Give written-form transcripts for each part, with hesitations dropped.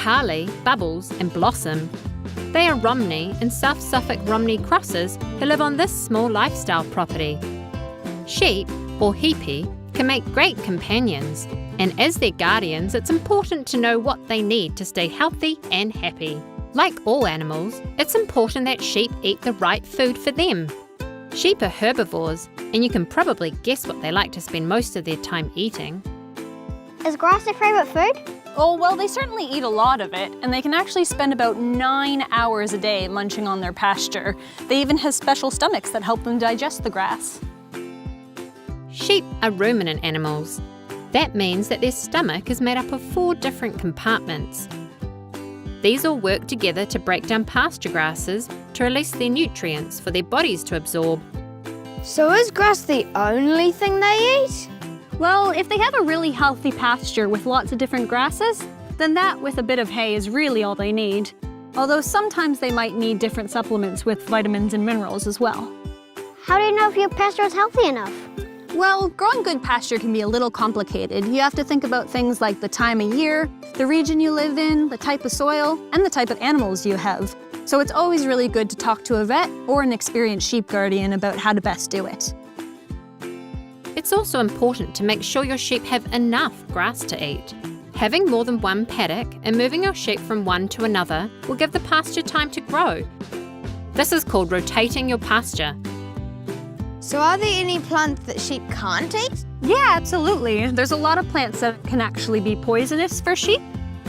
Harley, Bubbles and Blossom. They are Romney and South Suffolk Romney crosses who live on this small lifestyle property. Sheep, or hippie, can make great companions, and as their guardians, it's important to know what they need to stay healthy and happy. Like all animals, it's important that sheep eat the right food for them. Sheep are herbivores, and you can probably guess what they like to spend most of their time eating. Is grass their favourite food? Oh, well, they certainly eat a lot of it, and they can actually spend about 9 hours a day munching on their pasture. They even have special stomachs that help them digest the grass. Sheep are ruminant animals. That means that their stomach is made up of 4 different compartments. These all work together to break down pasture grasses to release their nutrients for their bodies to absorb. So is grass the only thing they eat? Well, if they have a really healthy pasture with lots of different grasses, then that with a bit of hay is really all they need. Although sometimes they might need different supplements with vitamins and minerals as well. How do you know if your pasture is healthy enough? Well, growing good pasture can be a little complicated. You have to think about things like the time of year, the region you live in, the type of soil, and the type of animals you have. So it's always really good to talk to a vet or an experienced sheep guardian about how to best do it. It's also important to make sure your sheep have enough grass to eat. Having more than one paddock and moving your sheep from one to another will give the pasture time to grow. This is called rotating your pasture. So are there any plants that sheep can't eat? Yeah, absolutely. There's a lot of plants that can actually be poisonous for sheep.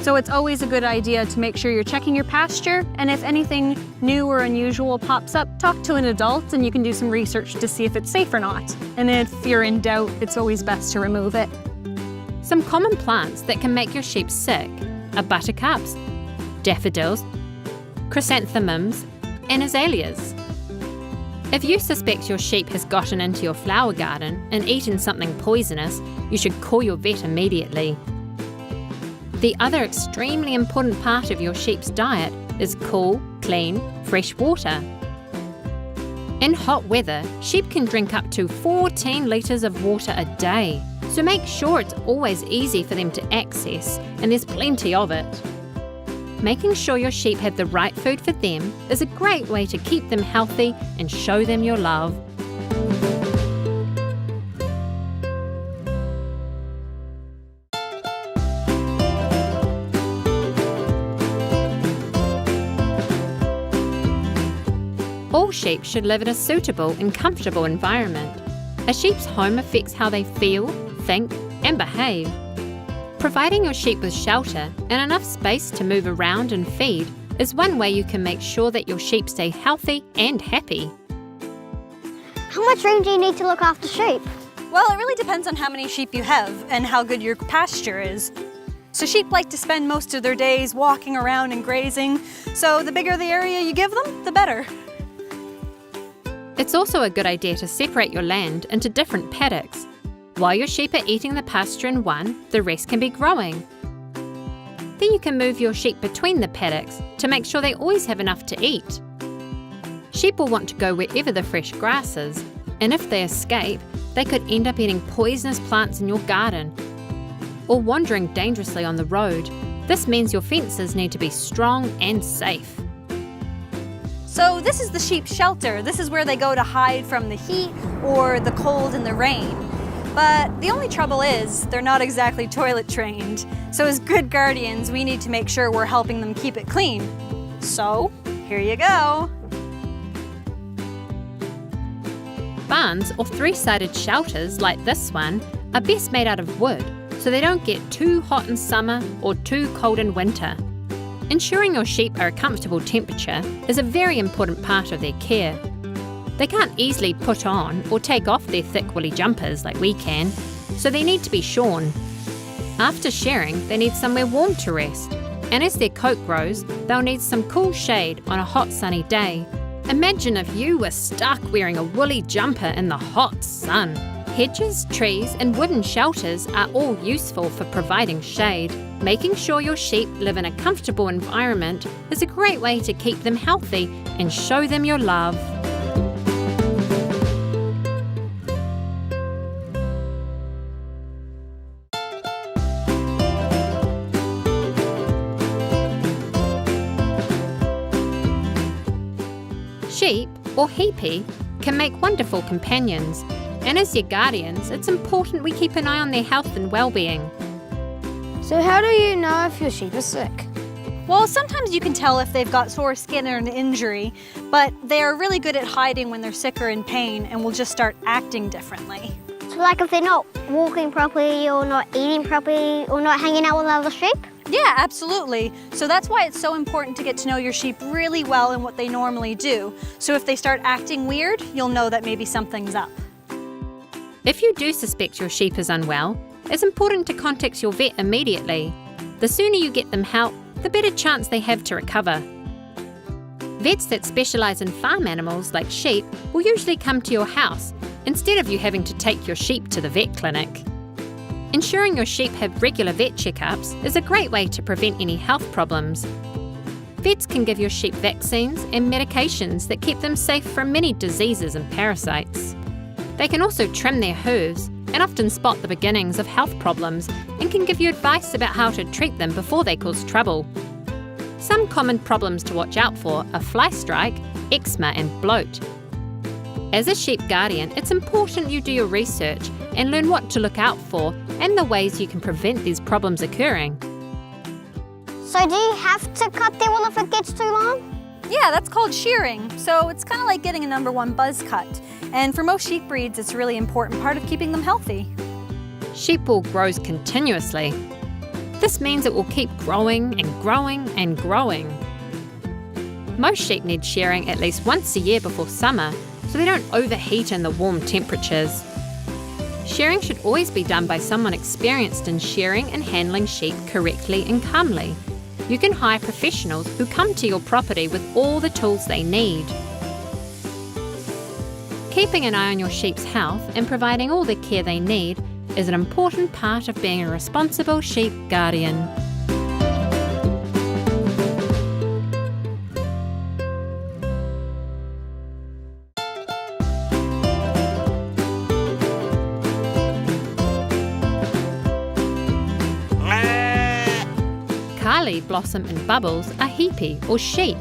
So it's always a good idea to make sure you're checking your pasture, and if anything new or unusual pops up, talk to an adult and you can do some research to see if it's safe or not. And if you're in doubt, it's always best to remove it. Some common plants that can make your sheep sick are buttercups, daffodils, chrysanthemums, and azaleas. If you suspect your sheep has gotten into your flower garden and eaten something poisonous, you should call your vet immediately. The other extremely important part of your sheep's diet is cool, clean, fresh water. In hot weather, sheep can drink up to 14 litres of water a day, so make sure it's always easy for them to access and there's plenty of it. Making sure your sheep have the right food for them is a great way to keep them healthy and show them your love. All sheep should live in a suitable and comfortable environment. A sheep's home affects how they feel, think, and behave. Providing your sheep with shelter and enough space to move around and feed is one way you can make sure that your sheep stay healthy and happy. How much room do you need to look after sheep? Well, it really depends on how many sheep you have and how good your pasture is. So sheep like to spend most of their days walking around and grazing, so the bigger the area you give them, the better. It's also a good idea to separate your land into different paddocks. While your sheep are eating the pasture in one, the rest can be growing. Then you can move your sheep between the paddocks to make sure they always have enough to eat. Sheep will want to go wherever the fresh grass is, and if they escape, they could end up eating poisonous plants in your garden or wandering dangerously on the road. This means your fences need to be strong and safe. So this is the sheep's shelter. This is where they go to hide from the heat or the cold and the rain. But the only trouble is they're not exactly toilet trained. So as good guardians, we need to make sure we're helping them keep it clean. So here you go. Barns or 3-sided shelters like this one are best made out of wood so they don't get too hot in summer or too cold in winter. Ensuring your sheep are a comfortable temperature is a very important part of their care. They can't easily put on or take off their thick woolly jumpers like we can, so they need to be shorn. After shearing, they need somewhere warm to rest, and as their coat grows, they'll need some cool shade on a hot sunny day. Imagine if you were stuck wearing a woolly jumper in the hot sun. Hedges, trees, and wooden shelters are all useful for providing shade. Making sure your sheep live in a comfortable environment is a great way to keep them healthy and show them your love. or heepy can make wonderful companions, and as your guardians, it's important we keep an eye on their health and well-being. So how do you know if your sheep are sick? Well, sometimes you can tell if they've got sore skin or an injury, but they are really good at hiding when they're sick or in pain and will just start acting differently. So like if they're not walking properly or not eating properly or not hanging out with other sheep? Yeah, absolutely. So that's why it's so important to get to know your sheep really well and what they normally do. So if they start acting weird, you'll know that maybe something's up. If you do suspect your sheep is unwell, it's important to contact your vet immediately. The sooner you get them help, the better chance they have to recover. Vets that specialise in farm animals like sheep will usually come to your house instead of you having to take your sheep to the vet clinic. Ensuring your sheep have regular vet checkups is a great way to prevent any health problems. Vets can give your sheep vaccines and medications that keep them safe from many diseases and parasites. They can also trim their hooves and often spot the beginnings of health problems and can give you advice about how to treat them before they cause trouble. Some common problems to watch out for are fly strike, eczema and bloat. As a sheep guardian, it's important you do your research and learn what to look out for and the ways you can prevent these problems occurring. So do you have to cut their wool if it gets too long? Yeah, that's called shearing. So it's kind of like getting a #1 buzz cut. And for most sheep breeds, it's a really important part of keeping them healthy. Sheep wool grows continuously. This means it will keep growing and growing and growing. Most sheep need shearing at least once a year before summer, so they don't overheat in the warm temperatures. Shearing should always be done by someone experienced in shearing and handling sheep correctly and calmly. You can hire professionals who come to your property with all the tools they need. Keeping an eye on your sheep's health and providing all the care they need is an important part of being a responsible sheep guardian. Carly, Blossom and Bubbles are heepy or sheep.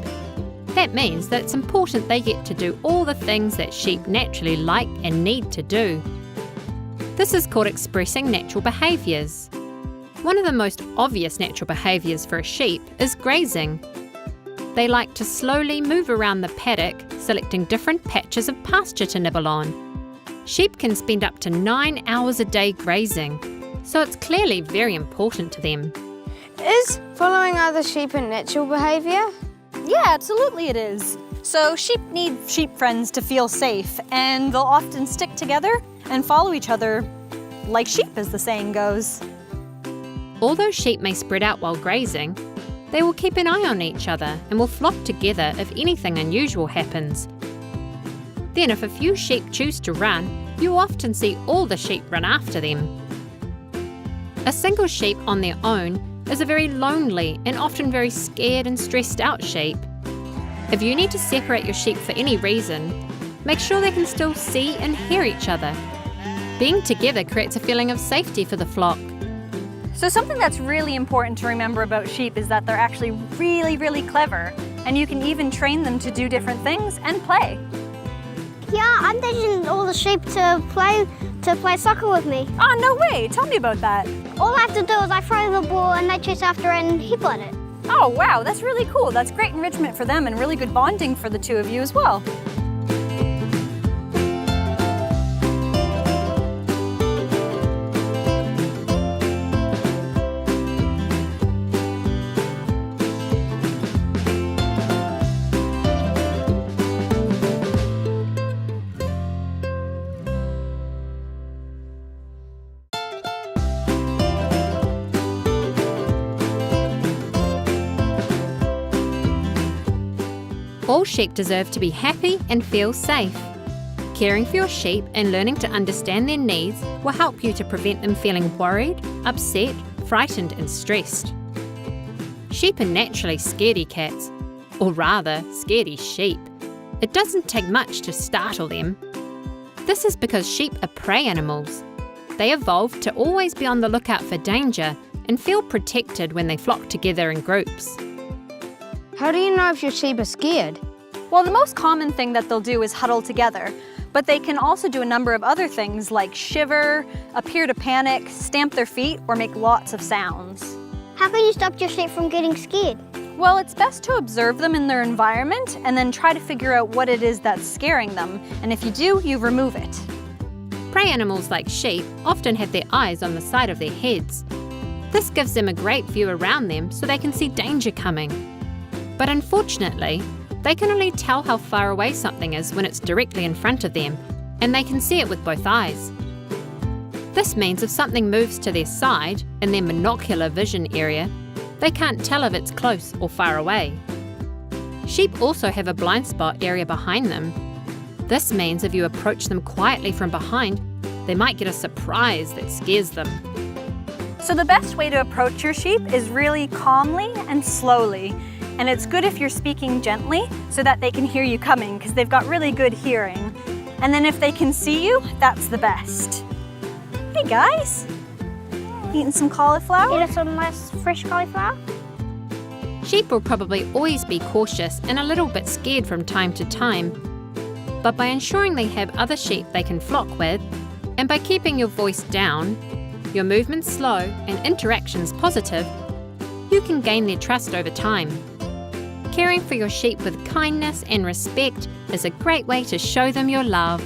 That means that it's important they get to do all the things that sheep naturally like and need to do. This is called expressing natural behaviours. One of the most obvious natural behaviours for a sheep is grazing. They like to slowly move around the paddock, selecting different patches of pasture to nibble on. Sheep can spend up to 9 hours a day grazing, so it's clearly very important to them. Is following other sheep a natural behaviour? Yeah, absolutely it is. So sheep need sheep friends to feel safe, and they'll often stick together and follow each other like sheep, as the saying goes. Although sheep may spread out while grazing, they will keep an eye on each other and will flock together if anything unusual happens. Then if a few sheep choose to run, you often see all the sheep run after them. A single sheep on their own is a very lonely and often very scared and stressed out sheep. If you need to separate your sheep for any reason, make sure they can still see and hear each other. Being together creates a feeling of safety for the flock. So something that's really important to remember about sheep is that they're actually really, really clever, and you can even train them to do different things and play. Yeah, I'm teaching all the sheep to play soccer with me. Oh, no way! Tell me about that. All I have to do is I throw the ball and they chase after it and heap on it. Oh, wow, that's really cool. That's great enrichment for them and really good bonding for the two of you as well. All sheep deserve to be happy and feel safe. Caring for your sheep and learning to understand their needs will help you to prevent them feeling worried, upset, frightened and stressed. Sheep are naturally scaredy cats, or rather, scaredy sheep. It doesn't take much to startle them. This is because sheep are prey animals. They evolved to always be on the lookout for danger and feel protected when they flock together in groups. How do you know if your sheep are scared? Well, the most common thing that they'll do is huddle together, but they can also do a number of other things like shiver, appear to panic, stamp their feet, or make lots of sounds. How can you stop your sheep from getting scared? Well, it's best to observe them in their environment and then try to figure out what it is that's scaring them. And if you do, you remove it. Prey animals like sheep often have their eyes on the side of their heads. This gives them a great view around them so they can see danger coming. But unfortunately, they can only tell how far away something is when it's directly in front of them, and they can see it with both eyes. This means if something moves to their side, in their monocular vision area, they can't tell if it's close or far away. Sheep also have a blind spot area behind them. This means if you approach them quietly from behind, they might get a surprise that scares them. So the best way to approach your sheep is really calmly and slowly. And it's good if you're speaking gently so that they can hear you coming, because they've got really good hearing. And then if they can see you, that's the best. Hey guys, eating some cauliflower? Eat some nice fresh cauliflower? Sheep will probably always be cautious and a little bit scared from time to time. But by ensuring they have other sheep they can flock with, and by keeping your voice down, your movements slow and interactions positive, you can gain their trust over time. Caring for your sheep with kindness and respect is a great way to show them your love.